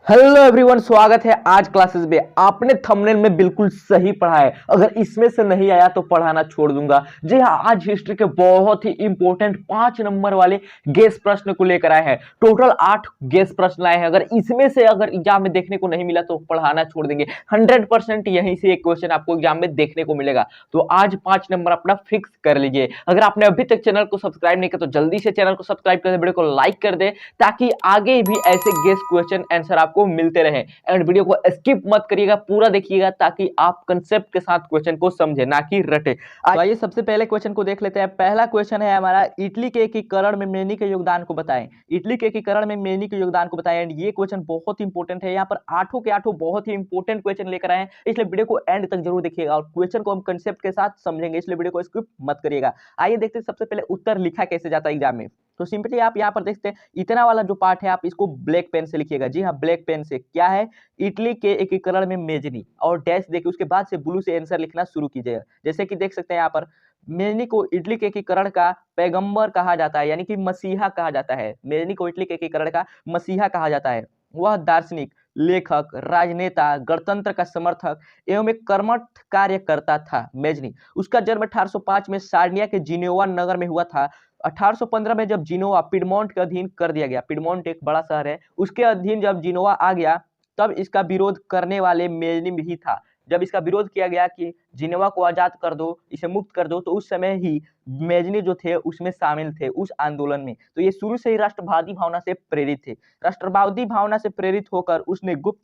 Hello everyone, स्वागत है आज क्लासेस में। आपने थंबनेल में बिल्कुल सही पढ़ा है। अगर इसमें से नहीं आया तो पढ़ाना छोड़ दूंगा। जी हाँ, आज हिस्ट्री के बहुत ही इंपॉर्टेंट 5 नंबर वाले गेस प्रश्न को लेकर आए हैं। टोटल 8 गेस प्रश्न आए हैं। अगर इसमें से अगर एग्जाम में देखने को नहीं मिला तो पढ़ाना छोड़ देंगे। 100% यहीं से एक क्वेश्चन आपको एग्जाम में देखने को मिलेगा। तो आज 5 नंबर अपना फिक्स कर लीजिए। अगर आपने अभी तक चैनल को सब्सक्राइब नहीं किया तो जल्दी से चैनल को सब्सक्राइब कर दे, वीडियो को लाइक कर दे, ताकि आगे भी ऐसे गेस क्वेश्चन आंसर आपको मिलते रहे। एंड वीडियो को स्किप मत करिएगा, पूरा देखिएगा ताकि आप कंसेप्ट के साथ क्वेश्चन को समझे, ना कि रटे। आइए सबसे पहले क्वेश्चन को देख लेते हैं। पहला क्वेश्चन है हमारा, इटली के एकीकरण में मेनी के योगदान को बताएं। इटली के एकीकरण में मेनी के योगदान को बताएं। एंड ये क्वेश्चन बहुत इंपॉर्टेंट है। यहाँ पर आठों के आठों बहुत ही इंपॉर्टेंट क्वेश्चन लेकर आए हैं, इसलिए वीडियो को एंड तक जरूर देखिएगा और क्वेश्चन को हम कंसेप्ट के साथ समझेंगे, इसलिए वीडियो को स्किप मत करिएगा। आइए देखते हैं सबसे पहले उत्तर लिखा कैसे जाता है एग्जाम में। तो सिंपली आप यहाँ पर देखते हैं, इतना वाला जो पार्ट है आप इसको ब्लैक पेन से लिखिएगा। जी हाँ, ब्लैक पेन से। क्या है? इटली के एकीकरण में मेजनी, और डैश देखिए, उसके बाद से ब्लू से आंसर लिखना शुरू कीजिएगा। जैसे कि देख सकते हैं यहाँ पर, मेजनी को इटली के एकीकरण का पैगंबर कहा जाता है, यानी कि मसीहा कहा जाता है। मेजनी को इटली के एकीकरण का मसीहा कहा जाता है। वह दार्शनिक, लेखक, राजनेता, गणतंत्र का समर्थक एवं एक कर्मठ कार्य करता था। मेजनी, उसका जन्म 1805 में सार्डिनिया के जिनेवा नगर में हुआ था। 1815 में जब जिनोवा पिडमोंट के अधीन कर दिया गया, पिडमोंट एक बड़ा शहर है, उसके अधीन जब जिनोवा आ गया, तब इसका विरोध करने वाले मेजनी ही था। जब इसका विरोध किया गया कि जिनेवा को आजाद कर दो, इसे मुक्त कर दो, तो उस समय ही मेजनी जो थे उसमें शामिल थे, उस आंदोलन में। तो ये शुरू से ही राष्ट्रवादी भावना से प्रेरित थे। राष्ट्रवादी भावना से प्रेरित होकर उसने गुप्त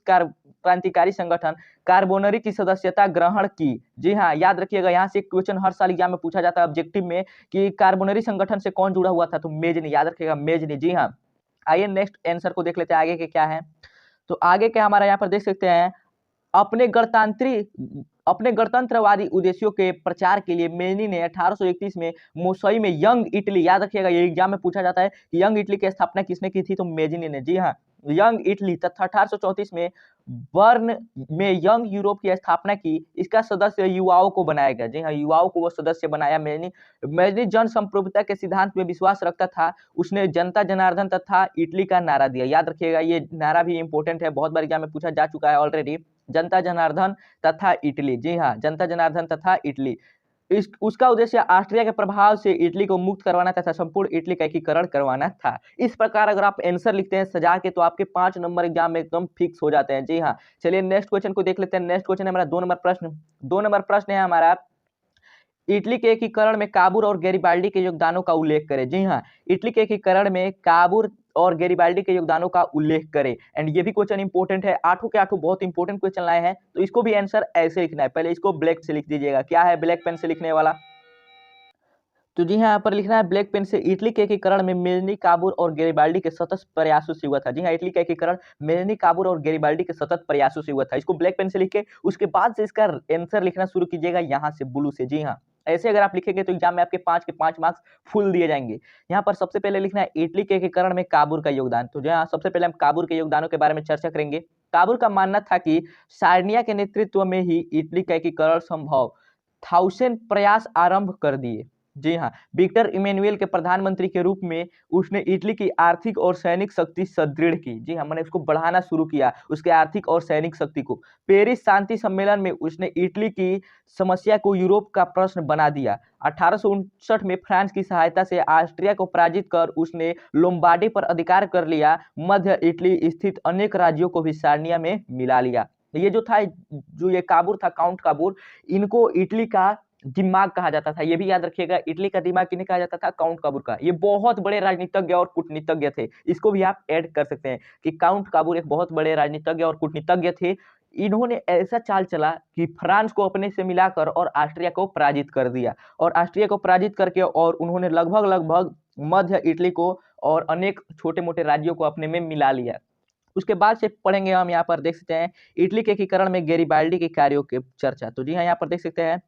क्रांतिकारी संगठन कार्बोनरी की सदस्यता ग्रहण की। जी हाँ, याद रखिएगा, यहाँ से क्वेश्चन हर साल एग्जाम में पूछा जाता है ऑब्जेक्टिव में कि कार्बोनरी संगठन से कौन जुड़ा हुआ था, तो मेजनी, याद रखिएगा, मेजनी। जी हाँ। आइए नेक्स्ट आंसर को देख लेते हैं, आगे के क्या है। तो आगे क्या हमारा यहाँ पर देख सकते हैं, अपने गणतंत्रवादी उद्देश्यों के प्रचार के लिए मेजनी ने 1831 में मोसई में यंग इटली, याद रखिएगा ये एग्जाम में पूछा जाता है कि यंग इटली की स्थापना किसने की थी, तो मेजनी ने। जी हाँ, यंग इटली, तथा 1834 में बर्न में यंग यूरोप की स्थापना की। इसका सदस्य युवाओं को बनाया गया। जी हाँ, युवाओं को वो सदस्य बनाया मेजनी। मेजनी जन संप्रभुता के सिद्धांत में विश्वास रखता था। उसने जनता जनार्दन तथा इटली का नारा दिया। याद रखिएगा, ये नारा भी इंपॉर्टेंट है, बहुत बार एग्जाम में पूछा जा चुका है ऑलरेडी। जनता जनार्दन तथा इटली। जी हाँ, जनता जनार्दन तथा इटली। इस उसका उद्देश्य ऑस्ट्रिया के प्रभाव से इटली को मुक्त करवाना तथा संपूर्ण इटली का एकीकरण करवाना था। इस प्रकार अगर आप आंसर लिखते हैं सजा के, तो आपके 5 नंबर एग्जाम में एकदम फिक्स हो जाते हैं। जी हाँ, चलिए नेक्स्ट क्वेश्चन को देख लेते हैं। नेक्स्ट क्वेश्चन है हमारा 2 नंबर प्रश्न। 2 नंबर प्रश्न है हमारा, इटली के एकीकरण में काबूल और गैरिबाल्डी के योगदानों का उल्लेख करें। जी हाँ, इटली के एकीकरण में काबूल और गैरिबाल्डी के योगदानों का उल्लेख करें। एंड ये भी क्वेश्चन इंपॉर्टेंट है, आठों के आठों बहुत इंपॉर्टेंट क्वेश्चन लाए हैं, तो इसको भी आंसर ऐसे लिखना है। पहले इसको ब्लैक से लिख दीजिएगा। क्या है ब्लैक पेन से लिखने वाला? तो जी हाँ, यहाँ पर लिखना है ब्लैक पेन से, इटली के एकीकरण में मेजनी, काबूल और गैरिबाल्डी के सतत प्रयासों से हुआ था। जी हाँ, इटली का एकीकरण मेजनी, काबूल और गैरिबाल्डी के सतत प्रयासों से हुआ था। इसको ब्लैक पेन से लिख के उसके बाद से इसका आंसर लिखना शुरू कीजिएगा, यहाँ से ब्लू से। जी हाँ, ऐसे अगर आप लिखेंगे तो एग्जाम में आपके 5 के 5 मार्क्स फुल दिए जाएंगे। यहाँ पर सबसे पहले लिखना है इटली के एकीकरण में काबूल का योगदान। तो जी हाँ, सबसे पहले हम काबूल के योगदानों के बारे में चर्चा करेंगे। काबूल का मानना था कि सार्डिनिया के नेतृत्व में ही इटली का एकीकरण संभव था। उसने प्रयास आरंभ कर दिए। जी हाँ, विक्टर इमैनुअल के प्रधानमंत्री के रूप में उसने इटली की आर्थिक और सैनिक शक्ति सुदृढ़ की। जी हाँ, मैंने उसको बढ़ाना शुरू किया, उसके आर्थिक और सैनिक शक्ति को। पेरिस शांति सम्मेलन में उसने इटली की समस्या को यूरोप का प्रश्न बना दिया। 1859 में फ्रांस की सहायता से ऑस्ट्रिया को पराजित कर उसने लोम्बार्डी पर अधिकार कर लिया। मध्य इटली स्थित अनेक राज्यों को भी सार्डिनिया में मिला लिया। ये जो था, जो ये काबूल था, काउंट काबूल, इनको इटली का दिमाग कहा जाता था। ये भी याद रखिएगा, इटली का दिमाग किन्हें कहा जाता था? काउंट काबूल का। ये बहुत बड़े राजनीतिज्ञ और कूटनीतिज्ञ थे। इसको भी आप ऐड कर सकते हैं कि काउंट काबूल एक बहुत बड़े राजनीतिज्ञ और कूटनीतिज्ञ थे। इन्होंने ऐसा चाल चला कि फ्रांस को अपने से मिलाकर और ऑस्ट्रिया को पराजित कर दिया, और ऑस्ट्रिया को पराजित करके और उन्होंने लगभग लगभग मध्य इटली को और अनेक छोटे मोटे राज्यों को अपने में मिला लिया। उसके बाद से पढ़ेंगे हम, यहाँ पर देख सकते हैं इटली के एकीकरण में गैरिबाल्डी के कार्यों की चर्चा। तो जी हाँ, यहाँ पर देख सकते हैं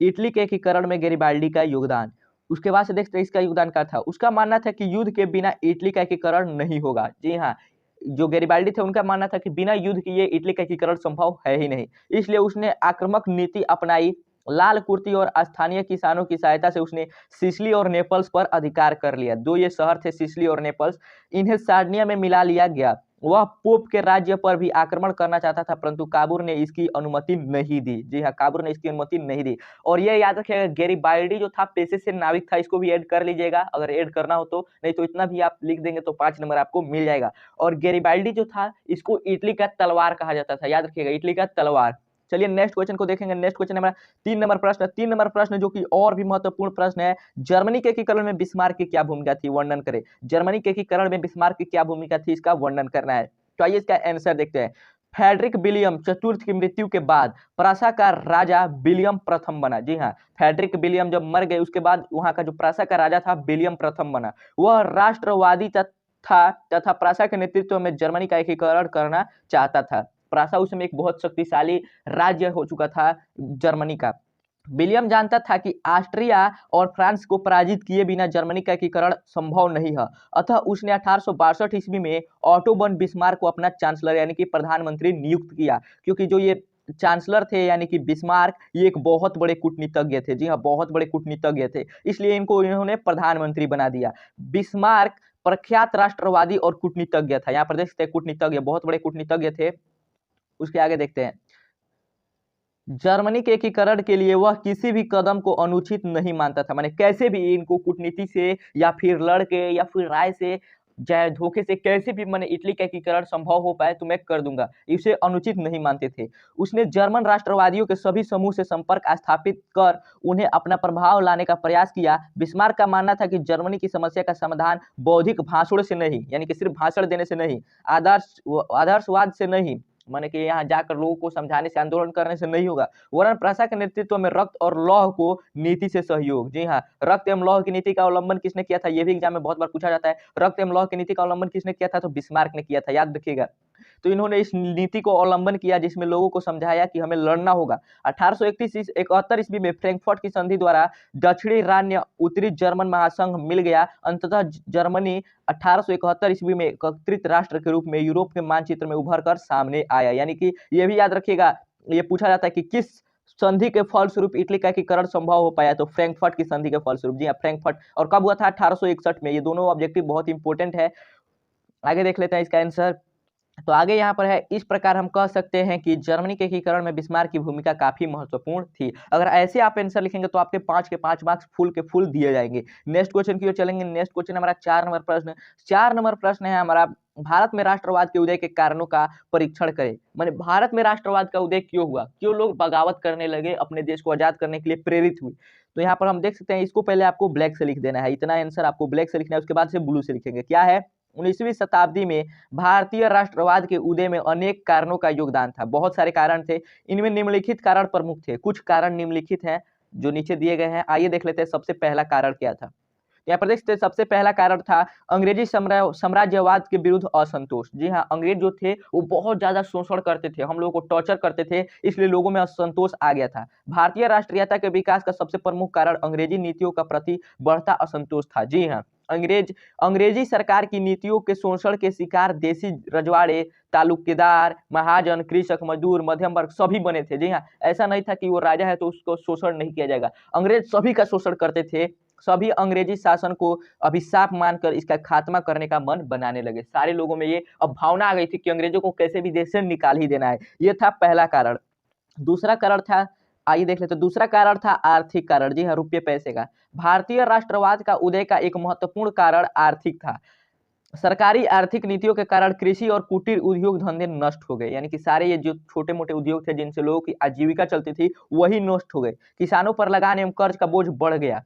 इटली के एकीकरण में गैरिबाल्डी का योगदान। उसके बाद से देखते हैं इसका योगदान क्या था। उसका मानना था कि युद्ध के बिना इटली का एकीकरण नहीं होगा। जी हाँ, जो गैरिबाल्डी थे उनका मानना था कि बिना युद्ध किए इटली का एकीकरण संभव है ही नहीं। इसलिए उसने आक्रामक नीति अपनाई। लाल कुर्ती और स्थानीय किसानों की सहायता से उसने सिसिली और नेपल्स पर अधिकार कर लिया। दो ये शहर थे, सिसिली और नेपल्स, इन्हें सार्डिनिया में मिला लिया गया। वह पोप के राज्य पर भी आक्रमण करना चाहता था, परंतु काबूल ने इसकी अनुमति नहीं दी। जी हाँ, काबूल ने इसकी अनुमति नहीं दी। और ये याद रखिएगा, गैरिबाल्डी जो था पेशे से नाविक था, इसको भी ऐड कर लीजिएगा अगर ऐड करना हो तो, नहीं तो इतना भी आप लिख देंगे तो 5 नंबर आपको मिल जाएगा। और गैरिबाल्डी जो था इसको इटली का तलवार कहा जाता था, याद रखिएगा, इटली का तलवार। चलिए नेक्स्ट क्वेश्चन को देखेंगे। नेक्स्ट क्वेश्चन हमारा 3 नंबर प्रश्न। 3 नंबर प्रश्न जो कि और भी महत्वपूर्ण प्रश्न है, जर्मनी के एकीकरण में बिस्मार्क की क्या भूमिका थी, वर्णन करें। जर्मनी के एकीकरण में बिस्मार्क की क्या भूमिका थी, इसका वर्णन करना है। तो आइए इसका आंसर देखते हैं। फ्रेडरिक विलियम चतुर्थ की मृत्यु के बाद प्रासा का राजा विलियम प्रथम बना। जी हाँ, फ्रेडरिक विलियम जब मर गए उसके बाद वहां का जो प्रासा का राजा था विलियम प्रथम बना। वह राष्ट्रवादी था तथा प्रासा के नेतृत्व में जर्मनी का एकीकरण करना चाहता था। प्रासा उस समय एक बहुत शक्तिशाली राज्य हो चुका था जर्मनी का। विलियम जानता था कि ऑस्ट्रिया और फ्रांस को पराजित किए बिना जर्मनी का एकीकरण संभव नहीं है, अतः उसने 1862 ईस्वी में ऑटो वन बिस्मार्क को अपना चांसलर यानी कि प्रधानमंत्री नियुक्त किया। क्योंकि जो ये चांसलर थे यानी कि बिस्मार्क, ये एक बहुत बड़े कूटनीतिज्ञ थे। जी हाँ, बहुत बड़े कूटनीतिज्ञ थे, इसलिए इन्होंने प्रधानमंत्री बना दिया। बिस्मार्क प्रख्यात राष्ट्रवादी और कूटनीतिज्ञ था। यहाँ पर देख सकते हैं कूटनीतिज्ञ, बहुत बड़े कूटनीतिज्ञ थे। उसके आगे देखते हैं, जर्मनी के एकीकरण के लिए वह किसी भी कदम को अनुचित नहीं मानता था। माने कैसे भी इनको कूटनीति से या फिर लड़ के या फिर राय से चाहे धोखे से कैसे भी मैंने इटली का एकीकरण संभव हो पाए तो मैं कर दूंगा, इसे अनुचित नहीं मानते थे। उसने जर्मन राष्ट्रवादियों के सभी समूह से संपर्क स्थापित कर उन्हें अपना प्रभाव लाने का प्रयास किया। बिस्मार्क का मानना था कि जर्मनी की समस्या का समाधान बौद्धिक भाषण से नहीं, यानी कि सिर्फ भाषण देने से नहीं, आदर्शवाद से नहीं, माने कि यहाँ जाकर लोगों को समझाने से, आंदोलन करने से नहीं होगा, वरन प्रासा के नेतृत्व में रक्त और लौह को नीति से सहयोग। जी हाँ, रक्त एवं लौह की नीति का अवलंबन किसने किया था, यह भी एग्जाम में बहुत बार पूछा जाता है। रक्त एवं लौह की नीति का अवलंबन किसने किया था, तो बिस्मार्क ने किया था, याद रखिएगा। तो इन्होंने इस नीति को अवलंबन किया जिसमें लोगों को समझाया कि हमें लड़ना होगा। 1871 ईस्वी में फ्रैंकफर्ट की संधि द्वारा दक्षिणी राज्य उत्तरी जर्मन महासंघ मिल गया। अंततः जर्मनी 1871 ईस्वी में एकत्रित राष्ट्र के रूप में यूरोप के मानचित्र में उभर कर सामने आया। यानी कि यह भी याद रखिएगा, ये पूछा जाता है कि किस संधि के फलस्वरूप इटली का एकीकरण संभव हो पाया, तो फ्रैंकफर्ट की संधि के फलस्वरूप। जी हाँ, फ्रैंकफर्ट। और कब हुआ था, 1861 में। ये दोनों ऑब्जेक्टिव बहुत इंपॉर्टेंट है। आगे देख लेते हैं इसका आंसर। तो आगे यहाँ पर है, इस प्रकार हम कह सकते हैं कि जर्मनी के एकीकरण में बिस्मार्क की भूमिका काफी महत्वपूर्ण थी। अगर ऐसे आप आंसर लिखेंगे तो आपके 5 के 5 मार्क्स फुल के फुल दिए जाएंगे। नेक्स्ट क्वेश्चन की ओर चलेंगे। नेक्स्ट क्वेश्चन हमारा 4 नंबर प्रश्न। 4 नंबर प्रश्न है हमारा, भारत में राष्ट्रवाद के उदय के कारणों का परीक्षण करें। माने भारत में राष्ट्रवाद का उदय क्यों हुआ, क्यों लोग बगावत करने लगे, अपने देश को आजाद करने के लिए प्रेरित हुए। तो यहाँ पर हम देख सकते हैं, इसको पहले आपको ब्लैक से लिख देना है, इतना आंसर आपको ब्लैक से लिखना है, उसके बाद से ब्लू से लिखेंगे। क्या है, 19वीं शताब्दी में भारतीय राष्ट्रवाद के उदय में अनेक कारणों का योगदान था। बहुत सारे कारण थे, इनमें निम्नलिखित कारण प्रमुख थे। कुछ कारण निम्नलिखित हैं जो नीचे दिए गए हैं। आइए देख लेते हैं सबसे पहला कारण क्या था। यहाँ पर देख सकते हैं, सबसे पहला कारण था अंग्रेजी साम्राज्यवाद के विरुद्ध असंतोष। जी हाँ, अंग्रेज जो थे वो बहुत ज्यादा शोषण करते थे, हम लोगों को टॉर्चर करते थे, इसलिए लोगों में असंतोष आ गया था। भारतीय राष्ट्रीयता के विकास का सबसे प्रमुख कारण अंग्रेजी नीतियों का प्रति बढ़ता असंतोष था। जी हाँ, अंग्रेजी सरकार की नीतियों के शोषण के शिकार देसी रजवाड़े, तालुकेदार, महाजन, कृषक, मजदूर, मध्यम वर्ग सभी बने थे। जी हाँ, ऐसा नहीं था कि वो राजा है तो उसको शोषण नहीं किया जाएगा। अंग्रेज सभी का शोषण करते थे। सभी अंग्रेजी शासन को अभिशाप मानकर इसका खात्मा करने का मन बनाने लगे। सारे लोगों में ये अब भावना आ गई थी कि अंग्रेजों को कैसे भी देश से निकाल ही देना है। ये था पहला कारण। दूसरा कारण था, आइए देख लेते हैं, दूसरा कारण था आर्थिक कारण। जी हाँ, रुपये पैसे का। भारतीय राष्ट्रवाद का उदय का एक महत्वपूर्ण कारण आर्थिक था। सरकारी आर्थिक नीतियों के कारण कृषि और कुटीर उद्योग धंधे नष्ट हो गए। यानी कि सारे ये जो छोटे मोटे उद्योग थे जिनसे लोगों की आजीविका चलती थी वही नष्ट हो गए। किसानों पर लगान एवं कर्ज का बोझ बढ़ गया।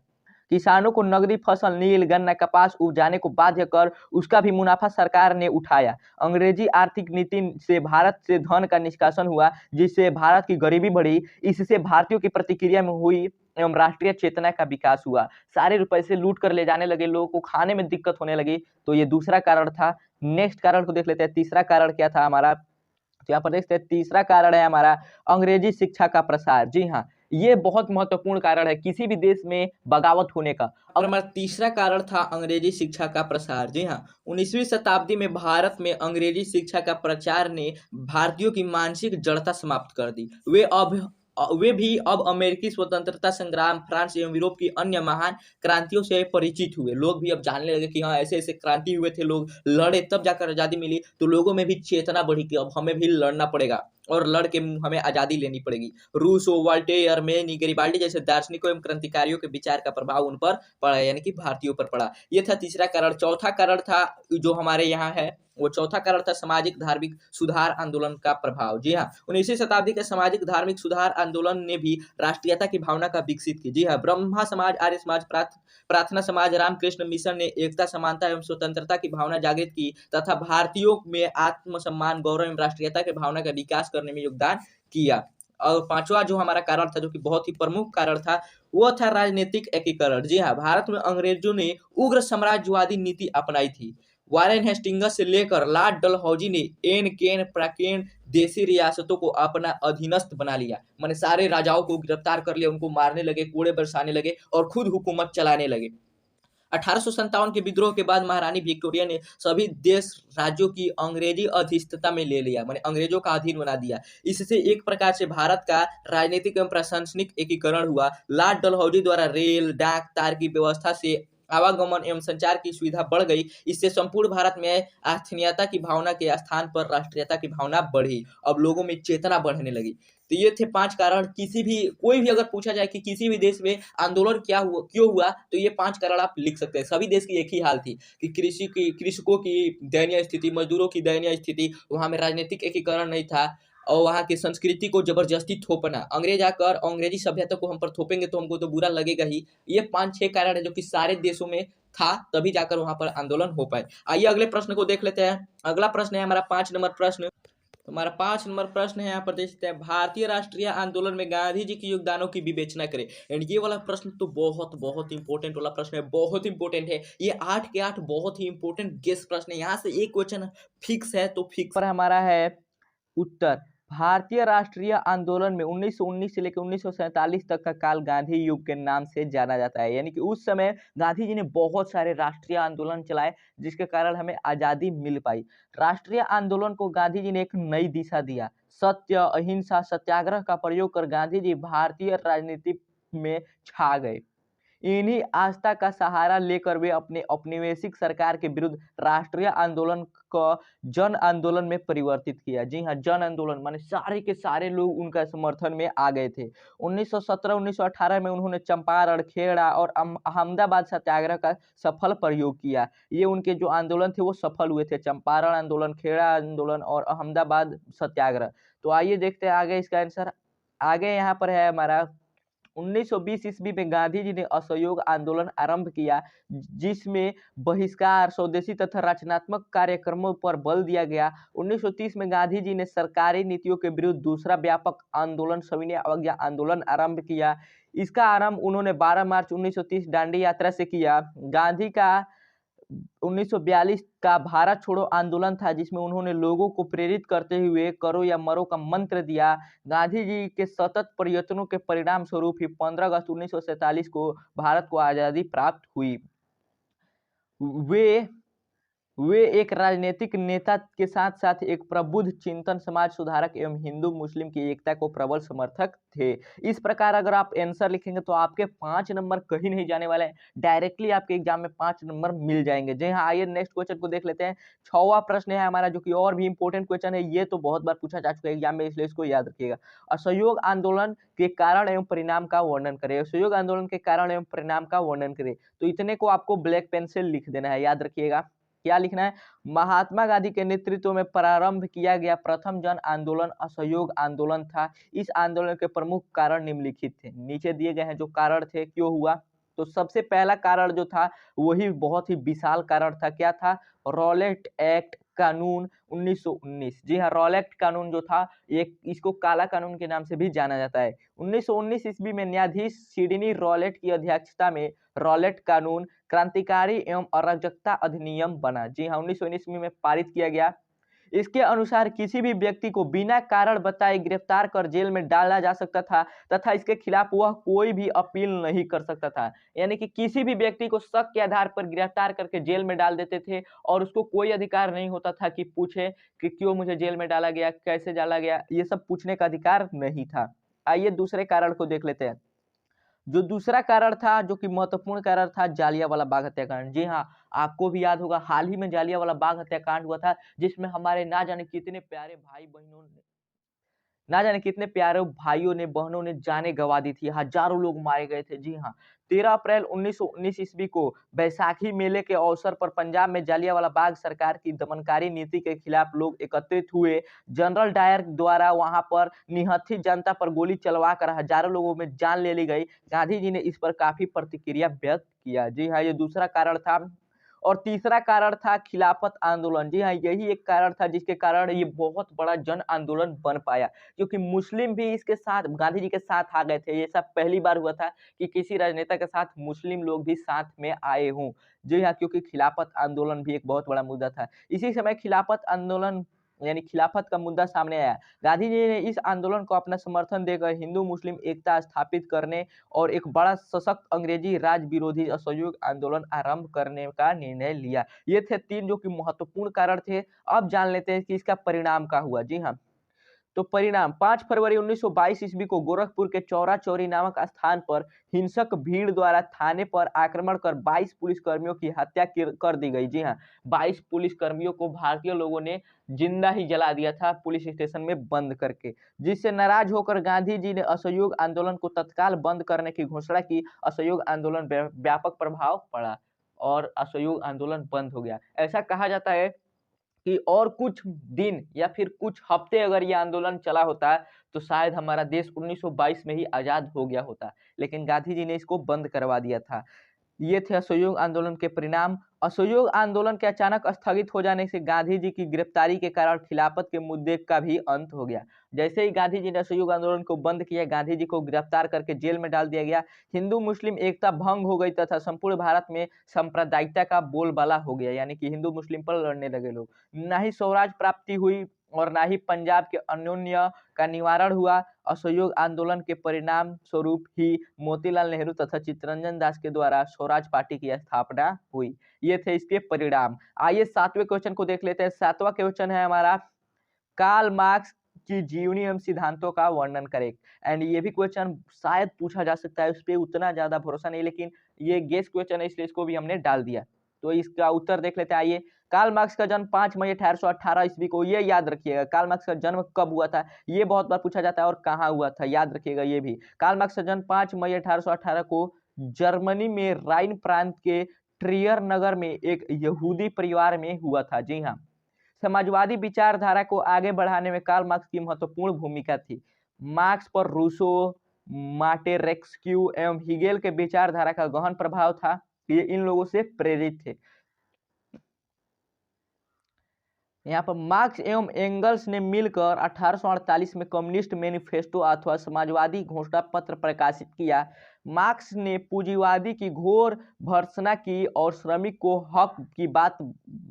किसानों को नकदी फसल नील, गन्ना, कपास उपजाने को बाध्य कर उसका भी मुनाफा सरकार ने उठाया। अंग्रेजी आर्थिक नीति से भारत से धन का निष्कासन हुआ, जिससे भारत की गरीबी बढ़ी। इससे भारतीयों की प्रतिक्रिया में हुई एवं राष्ट्रीय चेतना का विकास हुआ। सारे पैसे लूट कर ले जाने लगे, लोगों को खाने में दिक्कत होने लगी। तो ये दूसरा कारण था। नेक्स्ट कारण को देख लेते हैं, तीसरा कारण क्या था हमारा। तो यहाँ पर देखते हैं, तीसरा कारण है हमारा अंग्रेजी शिक्षा का प्रसार। जी हाँ, ये बहुत महत्वपूर्ण कारण है किसी भी देश में बगावत होने का। और हमारा तीसरा कारण था अंग्रेजी शिक्षा का प्रसार। जी हाँ, 19वीं शताब्दी में भारत में अंग्रेजी शिक्षा का प्रचार ने भारतीयों की मानसिक जड़ता समाप्त कर दी। वे अब वे भी अब अमेरिकी स्वतंत्रता संग्राम, फ्रांस एवं यूरोप की अन्य महान क्रांतियों से परिचित हुए। लोग भी अब जानने लगे कि हाँ ऐसे ऐसे क्रांति हुए थे, लोग लड़े तब जाकर आज़ादी मिली। तो लोगों में भी चेतना बढ़ी कि अब हमें भी लड़ना पड़ेगा और लड़ के हमें आज़ादी लेनी पड़ेगी। रूसो, वोल्टेयर, अर्मेनी, गैरिबाल्डी जैसे दार्शनिकों एवं क्रांतिकारियों के विचार का प्रभाव उन पर पड़ा, यानी कि भारतीयों पर पड़ा। ये था तीसरा कारण। चौथा कारण था जो हमारे यहाँ है, वो चौथा कारण था सामाजिक धार्मिक सुधार आंदोलन का प्रभाव। जी हाँ, 19वीं शताब्दी के सामाजिक धार्मिक सुधार आंदोलन ने भी राष्ट्रीयता की भावना का विकसित की। जी हाँ, ब्रह्मा समाज, आर्य समाज, प्रार्थना समाज, रामकृष्ण मिशन ने एकता, समानता एवं स्वतंत्रता की भावना जागृत की तथा भारतीयों में आत्मसम्मान, गौरव एवं राष्ट्रीयता की भावना का विकास करने में योगदान किया। और पांचवा जो हमारा कारण था, जो कि बहुत ही प्रमुख कारण था, वो था राजनीतिक एकीकरण। जी हाँ, भारत में अंग्रेजों ने उग्र साम्राज्यवादी नीति अपनाई थी। वारेन हेस्टिंग्स से लेकर लॉर्ड डलहौजी ने एन केन प्राकेन देशी रियासतों को अपना अधीनस्थ बना लिया। माने सारे राजाओं को गिरफ्तार कर लिया, उनको मारने लगे, कोड़े बरसाने लगे और खुद हुकूमत चलाने लगे। 1857 के विद्रोह के बाद महारानी विक्टोरिया ने सभी देश राज्यों की अंग्रेजी अधिष्ठता में ले लिया, माने अंग्रेजों का अधीन बना दिया। इससे एक प्रकार से भारत का राजनीतिक एवं प्रशासनिक एकीकरण हुआ। लॉर्ड डलहौजी द्वारा रेल, डाक, तार की व्यवस्था से आवागमन एवं संचार की सुविधा बढ़ गई। इससे संपूर्ण भारत में स्थानीयता की भावना के स्थान पर राष्ट्रीयता की भावना बढ़ी। अब लोगों में चेतना बढ़ने लगी। तो ये थे 5 कारण। किसी भी कोई भी अगर पूछा जाए कि किसी भी देश में आंदोलन क्या हुआ, क्यों हुआ, तो ये 5 कारण आप लिख सकते हैं। सभी देश की एक ही हाल थी कि कृषकों की दयनीय स्थिति, मजदूरों की दयनीय स्थिति, वहाँ में राजनीतिक एकीकरण नहीं था और वहाँ की संस्कृति को जबरदस्ती थोपना। अंग्रेज आकर अंग्रेजी सभ्यता को हम पर थोपेंगे तो हमको तो बुरा लगेगा ही। ये 5-6 कारण है जो कि सारे देशों में था, तभी जाकर वहाँ पर आंदोलन हो पाए। आइए अगले प्रश्न को देख लेते हैं। अगला प्रश्न है हमारा 5 नंबर प्रश्न। तो हमारा 5 नंबर प्रश्न है, यहाँ पर देख सकते हैं, भारतीय राष्ट्रीय आंदोलन में गांधी जी के योगदानों की विवेचना करें। एंड ये वाला प्रश्न तो बहुत बहुत इंपॉर्टेंट वाला प्रश्न है, बहुत इंपॉर्टेंट है। ये 8 के 8 बहुत ही इंपॉर्टेंट गेस प्रश्न है। यहाँ से एक क्वेश्चन फिक्स है तो फिक्स पर हमारा है उत्तर। भारतीय राष्ट्रीय आंदोलन में 1919 से लेकर 1947 तक का काल गांधी युग के नाम से जाना जाता है। यानी कि उस समय गांधी जी ने बहुत सारे राष्ट्रीय आंदोलन चलाए, जिसके कारण हमें आजादी मिल पाई। राष्ट्रीय आंदोलन को गांधी जी ने एक नई दिशा दिया। सत्य, अहिंसा, सत्याग्रह का प्रयोग कर गांधी जी भारतीय राजनीति में छा गए। इन्हीं आस्था का सहारा लेकर वे अपने औपनिवेशिक सरकार के विरुद्ध राष्ट्रीय आंदोलन को जन आंदोलन में परिवर्तित किया। जी हाँ, जन आंदोलन माने सारे के सारे लोग उनका समर्थन में आ गए थे। 1917-1918 में उन्होंने चंपारण, खेड़ा और अहमदाबाद सत्याग्रह का सफल प्रयोग किया। ये उनके जो आंदोलन थे वो सफल हुए थे, चंपारण आंदोलन, खेड़ा आंदोलन और अहमदाबाद सत्याग्रह। तो आइए देखते हैं आगे इसका आंसर। आगे यहाँ पर है हमारा 1920 ईस्वी में गांधी जी ने असहयोग आंदोलन आरंभ किया, जिसमें बहिष्कार, स्वदेशी तथा रचनात्मक कार्यक्रमों पर बल दिया गया। 1930 में गांधी जी ने सरकारी नीतियों के विरुद्ध दूसरा व्यापक आंदोलन, सविनय अवज्ञा आंदोलन आरंभ किया। इसका आरंभ उन्होंने 12 मार्च 1930 दांडी यात्रा से किया। गांधी का 1942 का भारत छोड़ो आंदोलन था, जिसमें उन्होंने लोगों को प्रेरित करते हुए करो या मरो का मंत्र दिया। गांधी जी के सतत प्रयत्नों के परिणाम स्वरूप ही 15 अगस्त 1947 को भारत को आजादी प्राप्त हुई। वे वे एक राजनीतिक नेता के साथ साथ एक प्रबुद्ध चिंतन, समाज सुधारक एवं हिंदू मुस्लिम की एकता को प्रबल समर्थक थे। इस प्रकार अगर आप आंसर लिखेंगे तो आपके 5 नंबर कहीं नहीं जाने वाले हैं, डायरेक्टली आपके एग्जाम में 5 नंबर मिल जाएंगे। जी हाँ, आइए नेक्स्ट क्वेश्चन को देख लेते हैं। 6वां प्रश्न है हमारा, जो कि और भी इंपॉर्टेंट क्वेश्चन है। ये तो बहुत बार पूछा जा चुका है एग्जाम में, इसलिए इसको याद रखिएगा। असहयोग आंदोलन के कारण एवं परिणाम का वर्णन करें। असहयोग आंदोलन के कारण एवं परिणाम का वर्णन करें। तो इतने को आपको ब्लैक पेन से लिख देना है, याद रखिएगा। क्या लिखना है? महात्मा गांधी के नेतृत्व में प्रारंभ किया गया प्रथम जन आंदोलन असहयोग आंदोलन था। इस आंदोलन के प्रमुख कारण निम्नलिखित थे। नीचे दिए गए हैं जो कारण थे, क्यों हुआ। तो सबसे पहला कारण जो था वही बहुत ही विशाल कारण था। क्या था? रॉलेट एक्ट कानून 1919। जी हाँ, रॉलेट कानून जो था, एक इसको काला कानून के नाम से भी जाना जाता है। 1919 ईस्वी में न्यायाधीश सिडनी रॉलेट की अध्यक्षता में रॉलेट कानून क्रांतिकारी एवं अराजकता अधिनियम बना। जी हाँ, 1919 ईस्वी में पारित किया गया। इसके अनुसार किसी भी व्यक्ति को बिना कारण बताए गिरफ्तार कर जेल में डाला जा सकता था तथा इसके खिलाफ वह कोई भी अपील नहीं कर सकता था। यानी कि किसी भी व्यक्ति को शक के आधार पर गिरफ्तार करके जेल में डाल देते थे और उसको कोई अधिकार नहीं होता था कि पूछे कि क्यों मुझे जेल में डाला गया, कैसे डाला गया, ये सब पूछने का अधिकार नहीं था। आइए दूसरे कारण को देख लेते हैं। जो दूसरा कारण था, जो कि महत्वपूर्ण कारण था, जालियांवाला बाग हत्याकांड। जी हाँ, आपको भी याद होगा हाल ही में जालियांवाला बाग हत्याकांड हुआ था, जिसमें हमारे ना जाने कितने प्यारे भाई बहनों ने, ना जाने कितने प्यारे भाइयों ने, बहनों ने जानें गंवा दी थी, हजारों लोग मारे गए थे। जी हाँ, 13 अप्रैल 1919 ईस्वी को बैसाखी मेले के अवसर पर पंजाब में जालियांवाला बाग सरकार की दमनकारी नीति के खिलाफ लोग एकत्रित हुए। जनरल डायर द्वारा वहां पर निहत्थी जनता पर गोली चलवा कर हजारों लोगों में जान ले ली गई। गांधी जी ने इस पर काफी प्रतिक्रिया व्यक्त किया। जी हाँ, ये दूसरा कारण था। और तीसरा कारण था खिलाफत आंदोलन। जी हाँ, यही एक कारण था जिसके कारण ये बहुत बड़ा जन आंदोलन बन पाया, क्योंकि मुस्लिम भी इसके साथ गांधी जी के साथ आ गए थे। ये सब पहली बार हुआ था कि किसी राजनेता के साथ मुस्लिम लोग भी साथ में आए हों। जी हाँ, क्योंकि खिलाफत आंदोलन भी एक बहुत बड़ा मुद्दा था। इसी समय खिलाफत आंदोलन यानी खिलाफत का मुद्दा सामने आया। गांधी जी ने इस आंदोलन को अपना समर्थन देकर हिंदू मुस्लिम एकता स्थापित करने और एक बड़ा सशक्त अंग्रेजी राज विरोधी असहयोग आंदोलन आरंभ करने का निर्णय लिया। ये थे 3 जो कि महत्वपूर्ण कारण थे। अब जान लेते हैं कि इसका परिणाम क्या हुआ। जी हाँ, तो परिणाम 5 फरवरी 1922 ईस्वी को गोरखपुर के चौरा चौरी नामक स्थान पर हिंसक भीड़ द्वारा थाने पर आक्रमण कर 22 पुलिसकर्मियों की हत्या कर दी गई। जी हाँ, 22 पुलिसकर्मियों को भारतीय लोगों ने जिंदा ही जला दिया था पुलिस स्टेशन में बंद करके, जिससे नाराज होकर गांधी जी ने असहयोग आंदोलन को तत्काल बंद करने की घोषणा की। असहयोग आंदोलन व्यापक प्रभाव पड़ा और असहयोग आंदोलन बंद हो गया। ऐसा कहा जाता है कि और कुछ दिन या फिर कुछ हफ्ते अगर ये आंदोलन चला होता तो शायद हमारा देश 1922 में ही आजाद हो गया होता, लेकिन गांधी जी ने इसको बंद करवा दिया था। ये थे असहयोग आंदोलन के परिणाम। असहयोग आंदोलन के अचानक स्थगित हो जाने से गांधी जी की गिरफ्तारी के कारण खिलाफत के मुद्दे का भी अंत हो गया। जैसे ही गांधी जी ने असहयोग आंदोलन को बंद किया, गांधी जी को गिरफ्तार करके जेल में डाल दिया गया। हिंदू मुस्लिम एकता भंग हो गई तथा संपूर्ण भारत में सांप्रदायिकता का बोलबाला हो गया, यानी कि हिंदू मुस्लिम पर लड़ने लगे लोग। ना ही स्वराज प्राप्ति हुई और ना ही पंजाब के अन्योन्य का निवारण हुआ। असहयोग आंदोलन के परिणाम स्वरूप ही मोतीलाल नेहरू तथा चित्तरंजन दास के द्वारा स्वराज पार्टी की स्थापना हुई। ये थे इसके परिणाम। आइए 7वें क्वेश्चन को देख लेते हैं। 7वां क्वेश्चन है हमारा, कार्ल मार्क्स की जीवनी एवं सिद्धांतों का वर्णन करें। एंड ये भी क्वेश्चन शायद पूछा जा सकता है, उस पर उतना ज्यादा भरोसा नहीं, लेकिन ये गेस क्वेश्चन है इसलिए इसको भी हमने डाल दिया। तो इसका उत्तर देख लेते हैं। आइए, कार्ल मार्क्स का जन्म 5 मई 1818 ईस्वी को, ये याद रखिएगा। कार्ल मार्क्स का जन्म कब हुआ था ये बहुत बार पूछा जाता है, और कहाँ हुआ था याद रखिएगा ये भी। कार्ल मार्क्स का जन्म 5 मई 1818 को जर्मनी में राइन प्रांत के ट्रियर नगर में एक यहूदी परिवार में हुआ था। जी हाँ, समाजवादी विचारधारा को आगे बढ़ाने में कार्ल मार्क्स की महत्वपूर्ण भूमिका थी। मार्क्स पर रूसो, माटेरेस्क्यू एवं हिगेल के विचारधारा का गहन प्रभाव था। ये इन लोगों से प्रेरित थे। यहाँ पर मार्क्स एवं एंगल्स ने मिलकर 1848 में कम्युनिस्ट मैनिफेस्टो अथवा समाजवादी घोषणा पत्र प्रकाशित किया। मार्क्स ने पूंजीवादी की घोर भर्त्सना की और श्रमिक को हक की बात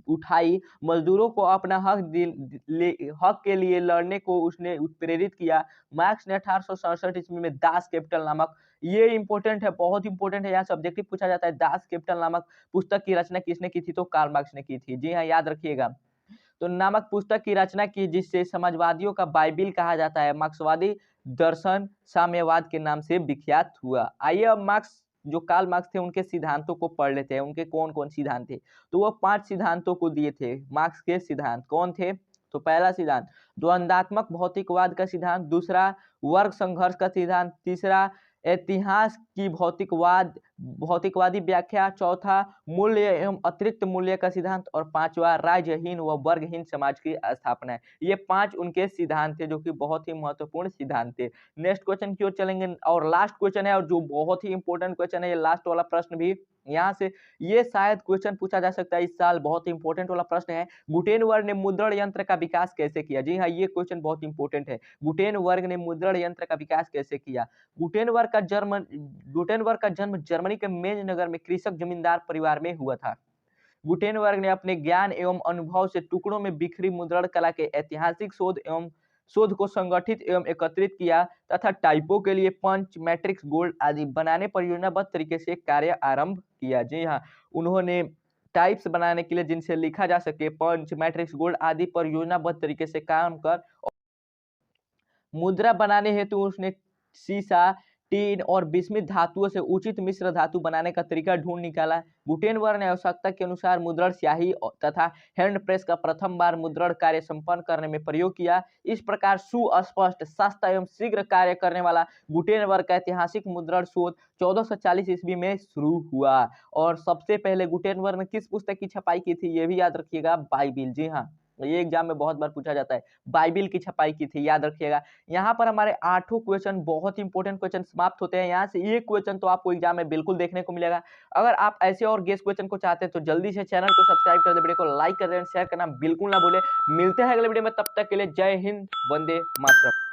उठाई। मजदूरों को अपना हक के लिए लड़ने को उसने प्रेरित किया। मार्क्स ने 1867 ईस्वी में दास कैपिटल नामक, ये इंपॉर्टेंट है, बहुत इंपॉर्टेंट है, यहाँ सब्जेक्टिव पूछा जाता है। दास कैपिटल नामक पुस्तक की रचना किसने की थी? तो कार्ल मार्क्स ने की थी। जी हाँ, याद रखिएगा। तो नामक पुस्तक की रचना की, जिससे समाजवादियों का बाइबिल कहा जाता है। मार्क्सवादी दर्शन साम्यवाद के नाम से विख्यात हुआ। आइए अब मार्क्स, जो कार्ल मार्क्स थे, उनके सिद्धांतों को पढ़ लेते हैं। उनके कौन कौन सिद्धांत थे? तो वो 5 सिद्धांतों को दिए थे। मार्क्स के सिद्धांत कौन थे? तो पहला सिद्धांत द्वंदात्मक भौतिकवाद का सिद्धांत, दूसरा वर्ग संघर्ष का सिद्धांत, तीसरा इतिहास की भौतिकवादी व्याख्या, चौथा मूल्य एवं अतिरिक्त मूल्य का सिद्धांत, और पांचवा राज्यहीन व वर्गहीन समाज की स्थापना है। ये 5 उनके सिद्धांत थे जो कि बहुत ही महत्वपूर्ण सिद्धांत थे। नेक्स्ट क्वेश्चन की ओर चलेंगे और लास्ट क्वेश्चन है, और जो बहुत ही इंपॉर्टेंट क्वेश्चन है, ये लास्ट वाला प्रश्न भी यहाँ से, ये शायद क्वेश्चन पूछा जा सकता है इस साल, बहुत इंपॉर्टेंट वाला प्रश्न है। गुटेनबर्ग ने मुद्रण यंत्र का विकास कैसे किया? जी हाँ, ये क्वेश्चन बहुत इंपॉर्टेंट है। गुटेनबर्ग ने मुद्रण यंत्र का विकास कैसे किया? गुटेनबर्ग का जन्म जर्मनी के मेंज नगर में कृषक जमींदार परिवार में हुआ था। गुटेनबर्ग ने अपने ज्ञान एवं अनुभव से टुकड़ों में बिखरी मुद्रण कला के ऐतिहासिक शोध को संगठित एवं एकत्रित किया तथा टाइपों के लिए पंच, मैट्रिक्स, गोल्ड आदि बनाने पर योजनाबद्ध तरीके से कार्य आरंभ किया। जी हाँ, उन्होंने टाइप्स बनाने के लिए, जिनसे लिखा जा सके, पंच, मैट्रिक्स, गोल्ड आदि पर योजनाबद्ध तरीके से काम कर मुद्रा बनाने हेतु उसने सीसा, टीन और बिस्मित धातुओं से उचित मिश्र धातु बनाने का तरीका ढूंढ निकाला। गुटेनबर्ग ने आवश्यकता के अनुसार मुद्रण स्याही तथा हैंड प्रेस का प्रथम बार मुद्रण कार्य संपन्न करने में प्रयोग किया। इस प्रकार सुस्पष्ट, सस्ता एवं शीघ्र कार्य करने वाला गुटेनबर्ग का ऐतिहासिक मुद्रण शोध 1440 ईस्वी में शुरू हुआ। और सबसे पहले गुटेनबर्ग ने किस पुस्तक की छपाई की थी, ये भी याद रखिएगा, बाइबिल। जी हाँ, ये एग्जाम में बहुत बार पूछा जाता है, बाइबिल की छपाई की थी, याद रखिएगा। यहाँ पर हमारे 8 क्वेश्चन, बहुत इंपॉर्टेंट क्वेश्चन समाप्त होते हैं। यहाँ से एक क्वेश्चन तो आपको एग्जाम में बिल्कुल देखने को मिलेगा। अगर आप ऐसे और गेस क्वेश्चन को चाहते हैं तो जल्दी से चैनल को सब्सक्राइब कर दे, वीडियो को लाइक कर दें, शेयर करना बिल्कुल ना भूले। मिलते हैं अगले वीडियो में, तब तक के लिए जय हिंद, वंदे मातरम।